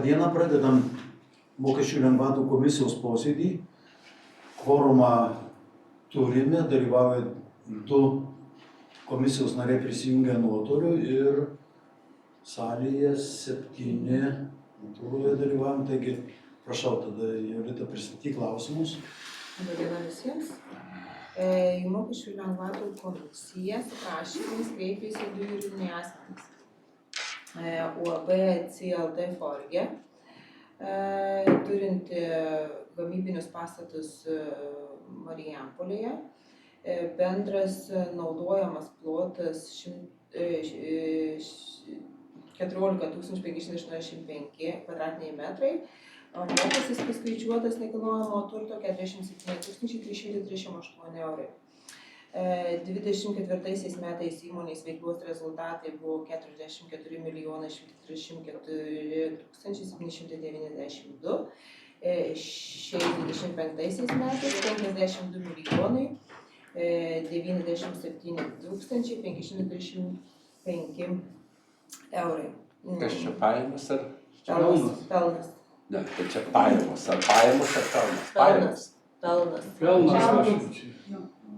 dieną, pradedam mokesčių lengvatų komisijos posėdį. Kvorumą turime, dalyvauja 2 komisijos nariai prisijungę nuotoliu ir salėje 7 nuotoliu dalyvaujam. Taigi, prašau, tada Jolita pristatyk klausimus. Labą dieną visiems. Į mokesčių lengvatų komisiją su prašymais kreipėsi 2 juridiniai asmenys. UAB CLT Forge, turinti gamybinius pastatus Marijampolėje, bendras naudojamas plotas 14 585 kvadratiniai metrai, mokestis paskaičiuotas nekilnojamo turto 47 338 eurai. 24 metais įmonės veiklos rezultatai buvo 44 134 792, šiais 25 metais 52 97 525 eurai. Kas čia pajamos ar? Pelnas. Ne, tai čia pajamos. Ar pajamos ar pelnas? Pajamos. Pelnas.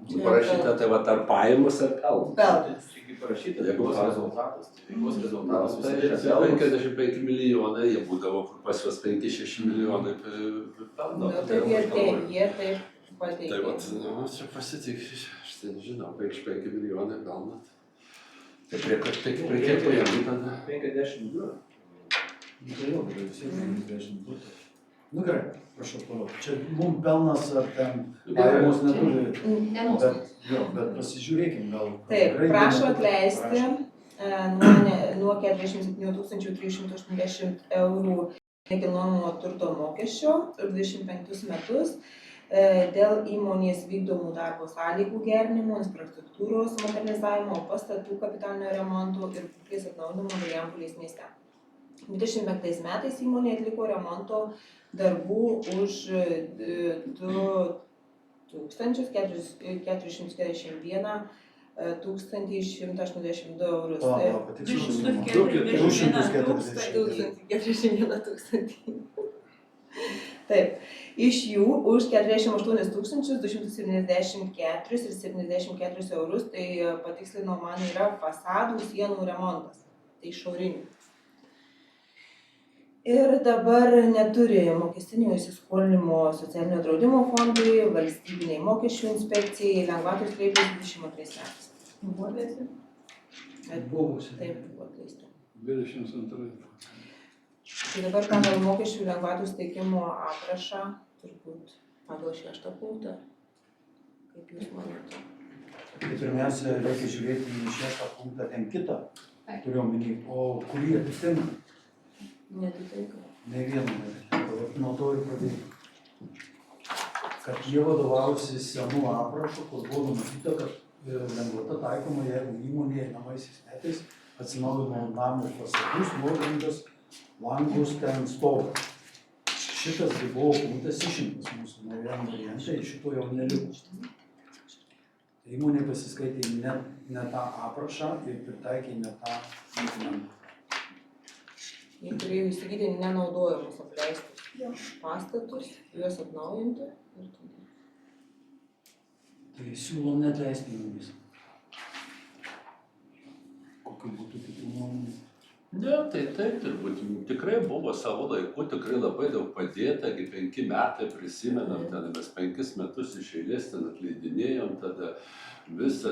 Parašyta, tai va, ar pajamos ar pelnas? Pelnas. Taigi parašyta veiklos rezultatas. Veiklos rezultatas Tai 55 milijonai, jie būdavo kur pas juos 5-6 milijonai pelno. Tai jie taip pateikė. Tai va, čia pasitik, aš tai nežinau, 5 milijonai pelno. Tai prie kiek pajamų tada? 52. Nu gerai, prašau toliau. Čia mums pelnas ar ten pajamos neturi. Bet pasižiūrėkim gal. Taip, prašo atleisti nuo 47 380 eurų nekilnojamo turto mokesčio 25 metus dėl įmonės vykdomų darbo sąlygų gerinimo, infrastruktūros modernizavimo, pastatų kapitalinio remonto ir būklės atnaujinimo Marijampolės mieste. 25 metais įmonė atliko remonto darbų už 2441 182 eurus. 241 tūkstantį. Taip, iš jų už 48 274 ir 74 eurus, tai patikslino man yra fasadų sienų remontas, tai išorinių. Ir dabar neturi mokestinio įsiskolinimo socialinio draudimo fondui, valstybiniai mokesčių inspekcijai, lengvatos kreipėsi 22 metais. Buvo atleisti? Buvusi. Taip, buvo atleisti. 22. Tai dabar pagal mokesčių lengvatų steigimo aprašą, turbūt pagal 6 punktą, kaip jūs manote? Tai pirmiausia, reikia žiūrėti į 6 punktą, ten kitą, turiu omeny, o kurį atitinka? Neatitinka. Ne vieną neatitinka, nuo to ir pradėjau. Kad jie vadovausi senų aprašų, kur buvo numatyta, kad lengvata taikoma, jeigu įmonėje einamaisiais metais atsinaujino namų fasadus, nuolangas, langus ten stogą. Šitas buvo punktas išimtas mūsų naujam variante, šito jau neliko. Įmonė pasiskaitė ne tą aprašą ir pritaikė ne tą dokumentą. Jie turėjo įsigyti nenaudojamus apleistus pastatus, juos atnaujinti ir tada. Tai siūlom neatleisti įmonės. Kokiu būtų kitų nuomonių? Ne, tai taip, turbūt tikrai buvo savo laiku, tikrai labai daug padėta, 5 metai prisimenam, tada mes 5 metus iš eilės ten atleidinėjom, tada visą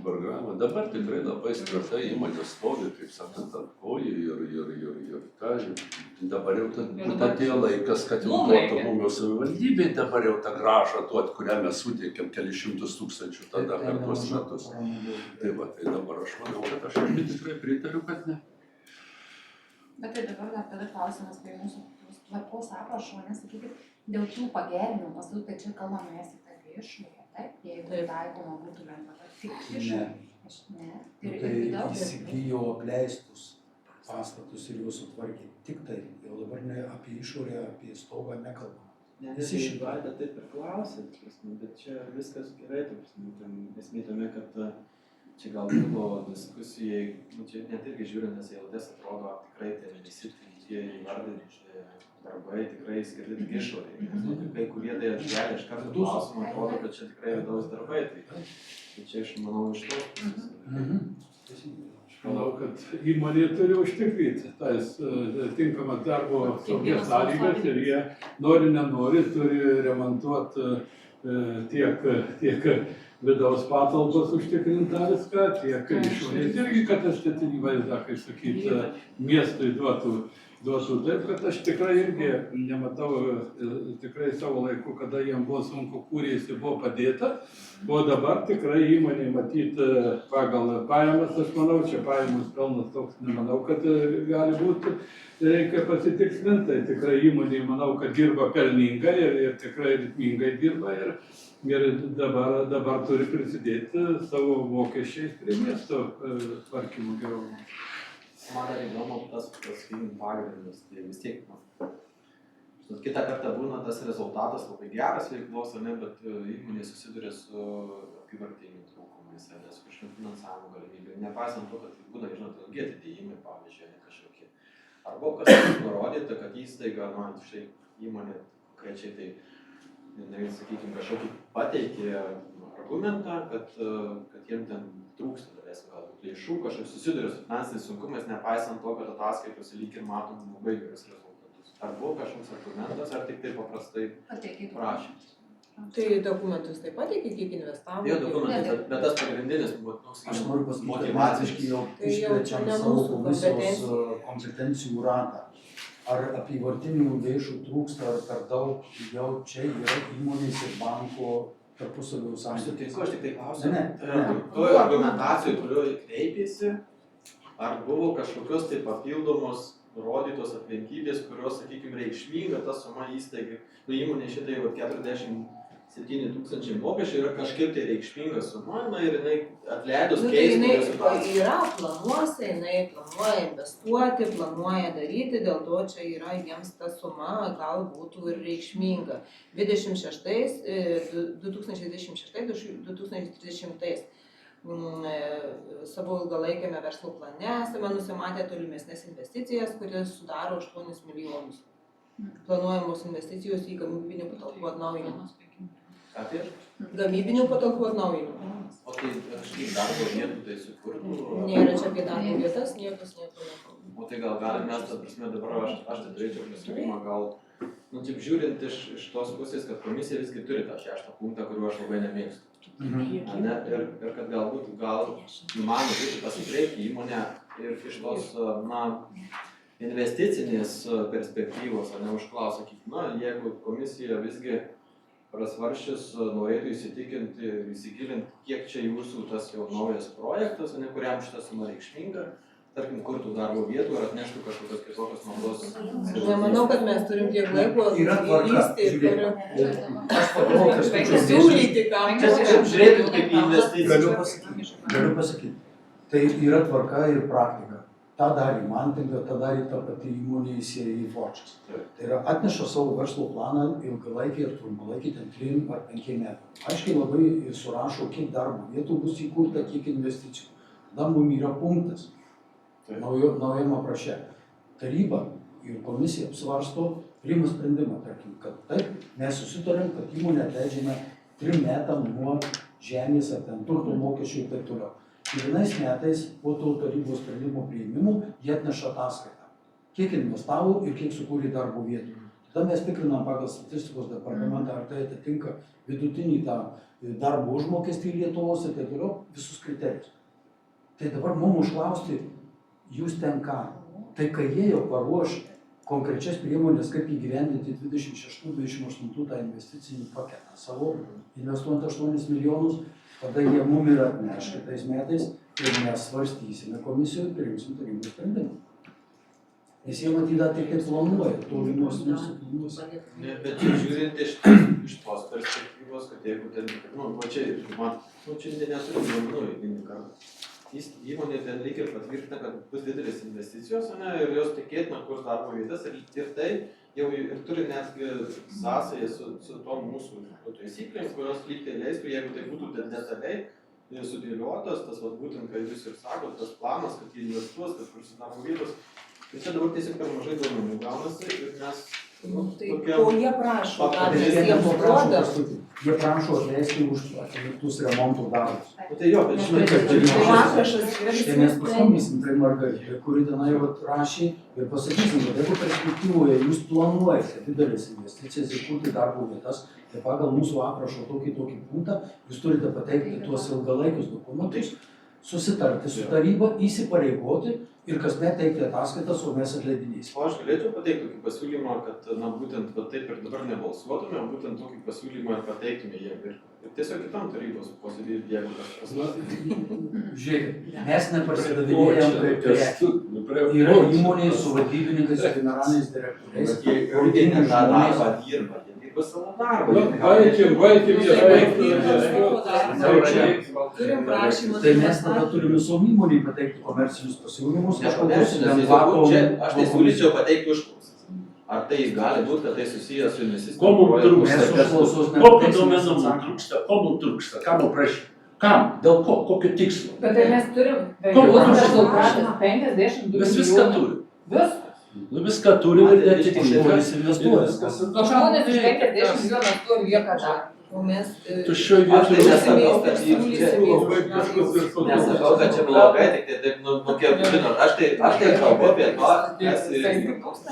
programą. Dabar tikrai labai tvirta įmonė stovi, kaip sakant, ant kojų ir ką, dabar jau atėjo laikas, kad jau duotų mums savivaldybei, dabar jau tą grąžą duot, kurią mes suteikėm kelius šimtus tūkstančių tada per tuos metus. Tai va, tai dabar aš manau, kad aš tikrai pritariu, kad ne. Bet tai dabar dar tada klausimas prie mūsų tvarkos aprašo, nesakykit, dėl tų pagerinimų pastatų, tai čia kalbame jas tik apie išorę, taip? Jeigu taikoma būtų lengvata tik išorė. Ne. Tai įsigijo apleistus pastatus ir juos sutvarkė tik tai. Jau dabar ne apie išorę, apie stogą nekalbam. Visi šitą taip ir klausė, bet čia viskas gerai, esmė tame, kad čia gal buvo diskusijai, čia net irgi žiūrint, nes eilutės atrodo tikrai tai visi tie įvardinti darbai tikrai skirti tik išorėje. Kai kurie tai atkelia iš karto klausimą, atrodo, kad čia tikrai vidaus darbai. Tai čia aš manau iš to pusės. Manau, kad įmonė turi užtikrinti tas tinkamas darbo saugos sąlygas ir jie nenori turi remontuoti tiek vidaus patalpas užtikrintą viską, tiek išorės irgi, kad tas estetinį vaizdą, kaip sakyti, miestui duotų. Taip, kad aš tikrai irgi nematau tikrai savo laiku, kada jiems buvo sunku kūrėsi, buvo padėta, o dabar tikrai įmonė matyti pagal pajamas, aš manau, čia pajamas pelnas toks, nemanau, kad gali būti, reikia pasitikslinti, tai tikrai įmonė, manau, kad dirba pelningai ir tikrai ritmingai dirba ir dabar turi prisidėti savo mokesčiais prie miesto tvarkymo gerovimo. Man dar įdomu tas pagrindas, tai vis tiek, kitą kartą būna tas rezultatas labai geras veiklos, bet įmonė susiduria su apyvartinių trūkumais, su kažkokiu finansavimo galimybė. Nepaisant to, kad būna, žinot, ilgi atidėjimai, pavyzdžiui, ne kažkokie. Arba kas nurodyta, kad įstaiga, štai įmonė konkrečiai tai, sakykime, kažkokį pateikė argumentą, kad jiem ten trūksta galbūt lėšų, kažkaip susiduria su finansiniais sunkumais, nepaisant to, kad ataskaitose lyg ir matom labai gerus rezultatus. Ar buvo kažkoks argumentas, ar tik tai paprastai prašymas? Tai dokumentus taip pateikė, kiek investavo. Jo, dokumentus, bet tas pagrindinis, Aš noriu pasakyti, motyvaciškai jau išplečiam savo komisijos kompetencijų ratą. Ar apyvartinių lėšų trūksta, ar per daug, jau čia yra įmonės ir banko tarpusavio Aš santykiai. sutinku, aš tik tai klausiu. Ne. Toj argumentacijoj, kurioje kreipėsi, ar buvo kažkokios tai papildomos nurodytos aplinkybės, kurios, sakykime, reikšminga ta suma įstaigai. Įmonė šitai 47 000 mokesčių yra kažkaip tai reikšminga suma, ir jinai atleidus keisti situaciją. Yra planuose, jinai planuoja investuoti, planuoja daryti, dėl to čia yra jiems ta suma gal būtų ir reikšminga. 2026-2030 savo ilgalaikiame verslo plane esame nusimatę tolimesnės investicijas, kurios sudaro 8 milijonus. Planuojamos investicijos į gamybinių patalpų atnaujinimą. Apie? Gamybinių patalpų atnaujinimą. O tai kažkaip darbo vietų tai sukurtų? Nėra čia apie darbo vietas, niekas nieko nekalba. O tai gal galim mes, ta prasme, dabar aš tai turėčiau pasiūlymą, gal, taip žiūrint iš tos pusės, kad komisija visgi turi tą 6 punktą, kuriuo aš labai nemėgstu. Ir kad galbūt įmanoma būtų pasikreipti įmonę ir iš tos, investicinės perspektyvos, užklaus, sakyti, jeigu komisija visgi prasvarsčius norėtų įsitikinti ir įsigilinti, kiek čia jūsų tas jau naujas projektas, kuriam šitą sumą reikšminga, tarkim, kurtų darbo vietų ar atneštų kažkokios kitokios naudos. Nemanau, kad mes turim tiek laiko įlysti ir Aš pagalvoju, kas čia siūlyti, kam Žiūrėtų kaip į investiciją. Galiu pasakyti. Tai yra tvarka ir praktika. Ta darė Mantinga, ta darė ta pati įmonė įsėję į Fočas. Tai yra atneša savo verslo planą ilgalaikį ir trumpalaikį, ten 3 ar 5 metų. Aiškiai labai surašo, kiek darbo vietų bus įkurta, kiek investicijų. Tada mums yra punktas naujam apraše. Taryba ir komisija apsvarsto, priima sprendimą, tarkim, kad taip, mes susitarėm, kad įmonę atleidžiame 3 metam nuo žemės ar ten turto mokesčių ir taip toliau. Ir vienais metais po to tarybos sprendimo priėmimų jie atneša ataskaitą, kiek investavo ir kiek sukūrė darbo vietų. Tada mes tikrinam pagal statistikos departamentą, ar tai atitinka vidutinį tą darbo užmokestį Lietuvos ir taip toliau, visus kriterijus. Tai dabar mums užklausti, jūs ten ką? Tai kai jie jau paruoš konkrečias priemonės, kaip įgyvendinti 26-28 tą investicinį paketą savo, investuojant 8 milijonus, tada jie mum ir atneš kitais metais ir mes svarstysime komisijoje, priimsim tarybos sprendimą. Nes jie matyda tik kaip planuoja, tolimus nusiplanimus. Bet žiūrint iš tos perspektyvos, kad jeigu ten, čia neturim duomenų eilinį kartą. Įmonė ten lyg ir patvirtina, kad bus didelis investicijos, ir jos tikėtina kurs darbo vietas ir tai jau ir turi netgi sąsąją su to mūsų taisyklėm, kurios lyg tai leistų, jeigu tai būtų detaliai sudėliotas, tas būtent, kai jūs ir sakot, tas planas, kad jie investuos, kad kurs darbo vietos, Tai čia dabar tiesiog per mažai duomenų gaunasi ir mes Tai tokie... ko jie prašo, gal Bet jis jie jiems neprašo duoda. kęstuti. Jie prašo atleisti už atliktus remonto darbus. Tai jo, bet žinai, kad Tai aprašas yra Tai mes visiems paskambysim tai Margaritai, kuri tenai vat rašė ir pasakysim, kad jeigu perspektyvoje jūs planuojate didelis investicijas ir kurti darbo vietas, tai pagal mūsų aprašo tokį punktą jūs turite pateikti tuos ilgalaikius dokumentus, susitarti su taryba, įsipareigoti ir kasmet teikti ataskaitas, o mes atleidinėsim. O aš galėčiau pateikti tokį pasiūlymą, kad būtent taip ir dabar nebalsuotume, būtent tokį pasiūlymą ir pateiktume jiem ir tiesiog kitam tarybos posėdį, jeigu kažkas. Žiūrėkit, mes nepasidavinėjam kaip prekė. Yra įmonė su vadybininkais, su generaliniais direktoriais. Jie ne tą darbą dirba, jie dirba savo darbą. Vaikim, Turim prašymą. Tai mes tada turim visom įmonėm pateikti komercinius pasiūlymus. Aš tai siūlyčiau pateikti užklausas. Ar tai gali būti, kad tai susijęs su investiciniu Ko mums projektu? trūksta? Mes užklausos Kokiu duomenų mums trūksta? Ko mums trūksta? Ką mums prašyti? Kam? Dėl ko? Kokio tikslo? Bet tai mes turim Ko veiklos prašom? rezultatą 52 Mes viską turim. Viskas. Nu viską turim ir neatitinka. Žmonės investuoja. Žmonės už 50 milijonų turi lieka dar. O mes Tuščioj Aš tai vietoj. nesakau, kad čia blogai, tik tai taip, kaip žinot, aš tai kalbu apie to, kas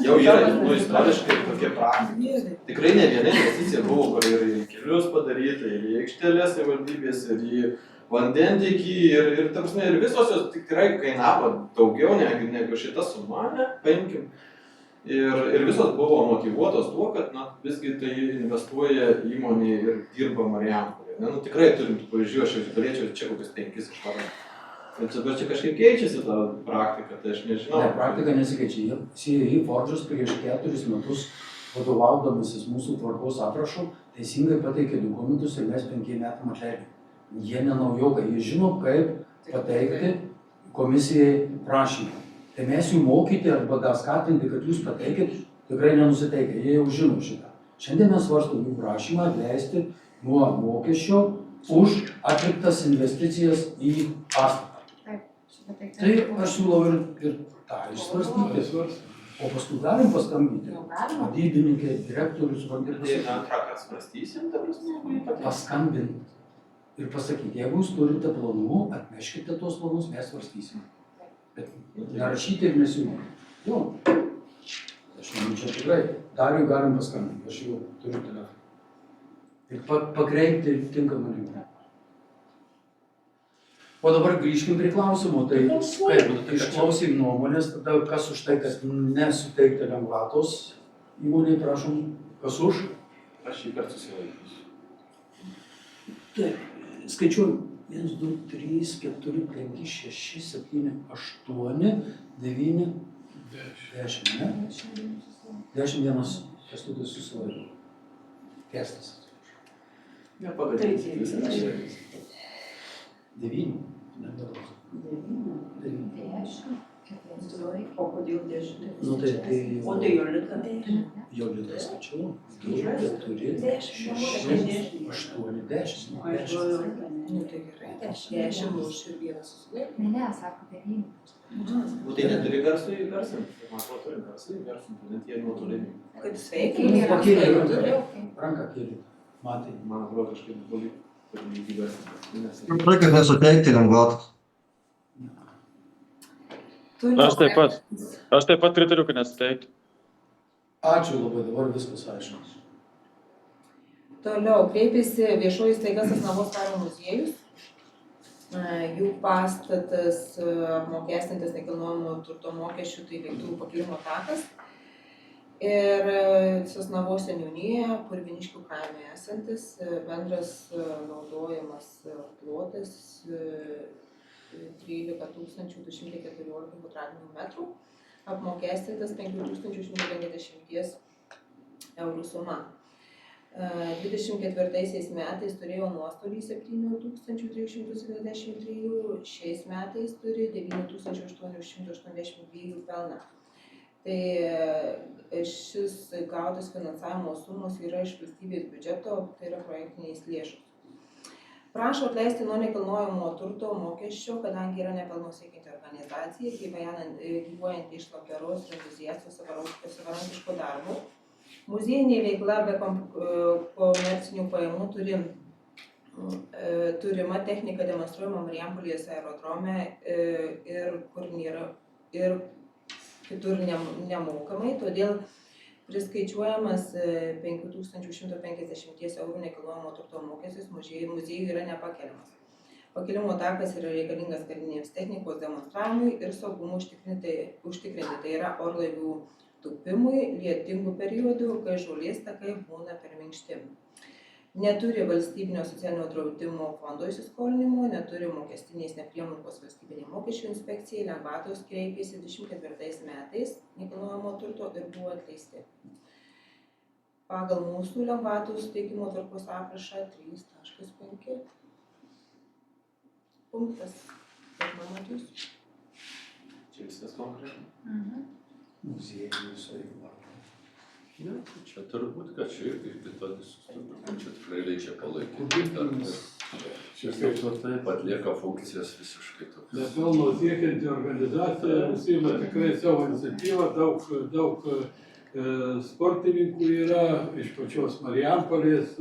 jau yra istoriškai tokie praktikai. Tikrai ne viena investicija buvo, kur ir į kelius padaryta, ir į aikšteles savivaldybės, ir į vandentiekį, ir ta prasme, ir visos jos tikrai kainavo daugiau negu šita suma, ne, paimkim. Ir visos buvo motyvuotos tuo, kad visgi tai investuoja įmonė ir dirba Marijampolėje. Nu, tikrai turim tų pavyzdžių, aš jau galėčiau čia kokius 5 išvardinti. Bet čia kažkaip keičiasi ta praktika, tai aš nežinau. Ne, praktika nesikeičia. CII Forges prieš 4 metus vadovaudamasis mūsų tvarkos aprašu teisingai pateikė dokumentus ir mes 5 metam atleidėme. Jie nenaujokai, jie žino, kaip pateikti komisijai prašymą. Tai mes jų mokyti arba dar skatinti, kad jūs pateikit, tikrai nenusiteikę, jie jau žino šitą. Šiandien mes svarstom jų prašymą atleisti nuo mokesčio už atliktas investicijas į pastatą. Tai aš siūlau ir tą išsvarstyti. O paskui galim paskambinti. Vadybininkė, direktorius, Tai antrą, ką svarstysim, ta prasme, paskambinti ir pasakyti, jeigu jūs turite planų, atneškite tuos planus, mes svarstysim. Bet nerašyti ir nesiūlyti. Jo. Aš manau, čia tikrai. Dariui galim paskambinti, aš jau turiu telefoną. Ir pakreipti tinkamą linkmę. O dabar grįžkim prie klausimų. Tai kaip, išklausym nuomonės, tada kas už tai, kad nesuteikti lengvatos įmonėje, prašom, kas už? Aš šį kartą susilaikysiu. Taip, skaičiuojam. 1, 2, 3, 4, 5, 6, 7, 8, 9, 10, ne? 10 vienas Kęstutis susilaiko. Kęstas. Nepagadinsit visą čia. 9? Nebedaug. 10. O kodėl 10? Nu tai O tai Jolita? Jolita skaičiau. 2, 4, 6, 8, 10. Nu tai gerai. 10 už ir vienas susilaiko. Ne, sako 9. Tai neturi garsų įgarsinti. Man atrodo, turi garsų įgarsinti, net jie nuotolinį. Kad sveikinimas. Pakėlė ranką. turi. Ranką kėlė. Matai. Man atrodo, kažkaip blogai turi įgarsinti. Tai, kad nesuteikti lengvatos. Aš taip pat pritariu, kad nesuteikti. Ačiū labai, dabar viskas aišku. Toliau kreipėsi viešoji staiga Sasnavos karo muziejus. Jų pastatas apmokestintas nekilnojamo turto mokesčių, tai lėktuvų pakilimo takas. Ir Sasnavos seniūnijoje, Purviniškių kaime esantis, bendras naudojamas plotas 13 214 kvadratinių metrų, apmokestintas 5150 eurų suma. 24 metais turėjo nuostolį 7373, šiais metais turi 9882 pelną. Tai šis gautas finansavimo sumos yra iš valstybės biudžeto, tai yra projektinės lėšos. Prašo atleisti nuo nekilnojamo turto mokesčio, kadangi yra nepelno siekianti organizacija, gyvuojanti iš labdaros ir entuziastų savarankiško darbo. Muziejinė veikla be komercinių pajamų turima technika demonstruojama Marijampolės aerodrome ir kitur nemokamai, todėl priskaičiuojamas 5150 eurų nekilnojamo turto mokestis muziejui yra nepakeliamas. Pakilimo takas yra reikalingas karinėms technikos demonstravimui ir saugumui užtikrinti, tai yra orlaivių tupimui lietingų periodų, kai žolės takai būna per minkšti. Neturi valstybinio socialinio draudimo fondo įsiskolinimo, neturi mokestinės nepriemokos valstybinė mokesčių inspekcija, lengvatos kreipėsi 24 metais nekilnojamo turto ir buvo atleisti. Pagal mūsų lengvatų suteikimo tvarkos aprašą 3.5 punktas. Kaip matot? Čia viskas konkrečiai. Muziejų veikla. Ne, tai čia turbūt, kad čia irgi kitotis, čia tikrai reikia palaikyti. Čia kaip Taip atlieka funkcijas visiškai tokias. nepelno siekianti organizacija užsiima tikrai savo iniciatyvą, daug sportininkų yra, iš pačios Marijampolės,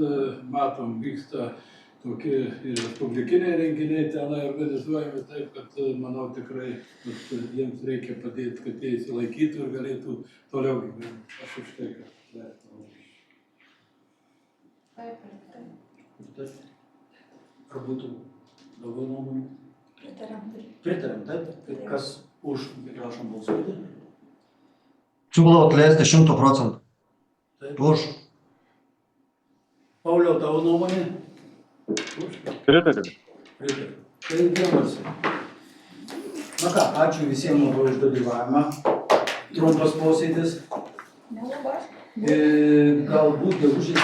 matom, vyksta tokie ir respublikiniai renginiai tenai organizuojami, taip, kad manau tikrai, kad jiems reikia padėti, kad jie įsilaikytų ir galėtų toliau gyventi. Aš už tai, kad vertinau. Taip. Ar būtų daugiau nuomonių? Pritariam, taip? Tai kas už, prašom balsuoti? Siūlau atleisti 100%. Taip. Už. Pauliau, tavo nuomonė? Pritariu. Pritariu. Tai vienas. Na ką, ačiū visiems labai už dalyvavimą. Trumpas posėdis. Nelabai. Galbūt gegužės